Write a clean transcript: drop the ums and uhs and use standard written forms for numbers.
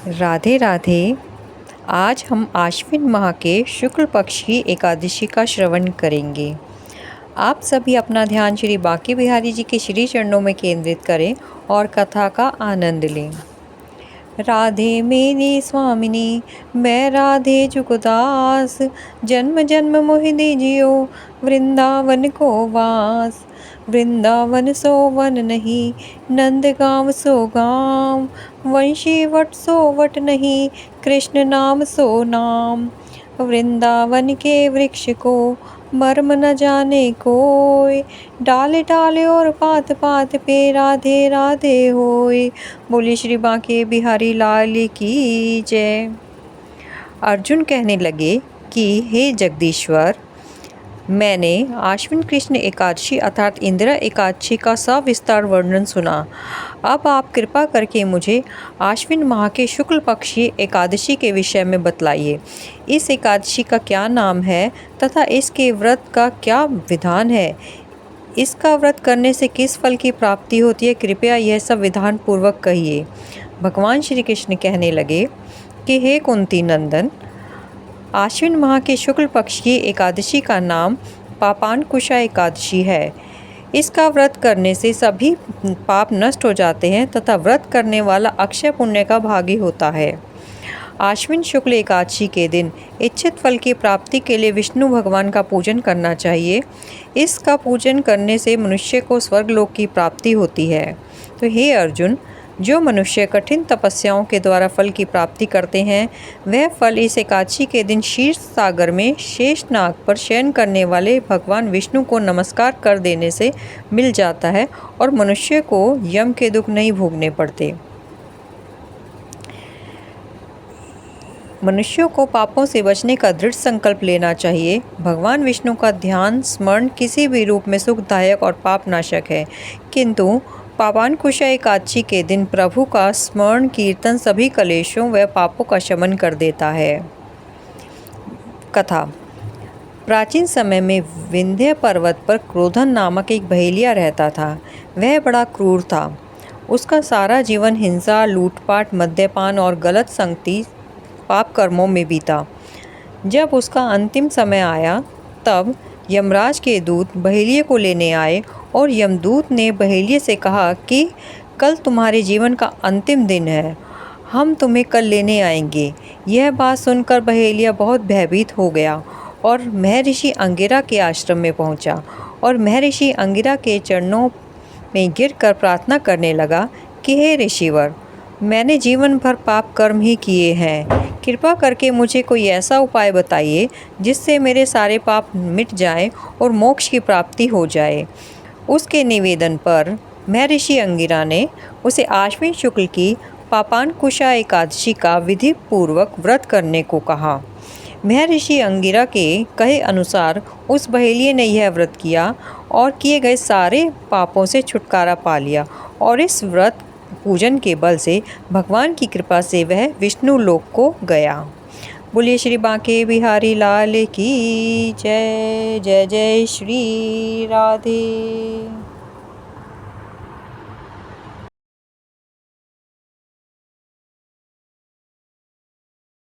राधे राधे। आज हम आश्विन माह के शुक्ल पक्ष की एकादशी का श्रवण करेंगे। आप सभी अपना ध्यान श्री बांके बिहारी जी के श्री चरणों में केंद्रित करें और कथा का आनंद लें। राधे मेरी स्वामिनी, मैं राधे जुगदास, जन्म जन्म मोहि दीजियो वृंदावन को वास। वृंदावन सो वन नहीं, नंद गाँव सो गाँव, वंशी वट सो वट नहीं, कृष्ण नाम सो नाम। वृंदावन के वृक्ष को मर्म न जाने कोय, डाले डाले और पात पात पे राधे राधे होय। बोलिए श्री बांके बिहारी लाल की जय। अर्जुन कहने लगे कि हे जगदीश्वर, मैंने आश्विन कृष्ण एकादशी अर्थात इंदिरा एकादशी का सविस्तार वर्णन सुना। अब आप कृपा करके मुझे आश्विन माह के शुक्ल पक्षी एकादशी के विषय में बतलाइए। इस एकादशी का क्या नाम है तथा इसके व्रत का क्या विधान है। इसका व्रत करने से किस फल की प्राप्ति होती है, कृपया यह सब विधान पूर्वक कहिए। भगवान श्री कृष्ण कहने लगे कि हे कुंती नंदन, आश्विन माह के शुक्ल पक्ष की एकादशी का नाम पापांकुशा एकादशी है। इसका व्रत करने से सभी पाप नष्ट हो जाते हैं तथा व्रत करने वाला अक्षय पुण्य का भागी होता है। आश्विन शुक्ल एकादशी के दिन इच्छित फल की प्राप्ति के लिए विष्णु भगवान का पूजन करना चाहिए। इसका पूजन करने से मनुष्य को स्वर्गलोक की प्राप्ति होती है। तो हे अर्जुन, जो मनुष्य कठिन तपस्याओं के द्वारा फल की प्राप्ति करते हैं, वह फल इस एकादशी के दिन क्षीर सागर में शेषनाग पर शयन करने वाले भगवान विष्णु को नमस्कार कर देने से मिल जाता है और मनुष्य को यम के दुख नहीं भोगने पड़ते। मनुष्यों को पापों से बचने का दृढ़ संकल्प लेना चाहिए। भगवान विष्णु का ध्यान स्मरण किसी भी रूप में सुखदायक और पापनाशक है, किंतु पापांकुशा एकादशी के दिन प्रभु का स्मरण कीर्तन सभी कलेशों व पापों का शमन कर देता है। कथा। प्राचीन समय में विंध्य पर्वत पर क्रोधन नामक एक बहेलिया रहता था। वह बड़ा क्रूर था। उसका सारा जीवन हिंसा, लूटपाट, मद्यपान और गलत संगति पाप कर्मों में बीता। जब उसका अंतिम समय आया तब यमराज के दूत बहेलिये को लेने आए और यमदूत ने बहेलिये से कहा कि कल तुम्हारे जीवन का अंतिम दिन है, हम तुम्हें कल लेने आएंगे। यह बात सुनकर बहेलिया बहुत भयभीत हो गया और महर्षि अंगिरा के आश्रम में पहुंचा और महर्षि अंगिरा के चरणों में गिरकर प्रार्थना करने लगा कि हे ऋषिवर, मैंने जीवन भर पाप कर्म ही किए हैं। कृपा करके मुझे कोई ऐसा उपाय बताइए जिससे मेरे सारे पाप मिट जाएं और मोक्ष की प्राप्ति हो जाए। उसके निवेदन पर महर्षि अंगिरा ने उसे आश्विन शुक्ल की पापांकुशा एकादशी का विधि पूर्वक व्रत करने को कहा। महर्षि अंगिरा के कहे अनुसार उस बहेलिये ने यह व्रत किया और किए गए सारे पापों से छुटकारा पा लिया और इस व्रत पूजन के बल से भगवान की कृपा से वह विष्णु लोक को गया। बोलिए श्री बांके बिहारी लाल की जय। जय जय श्री राधे।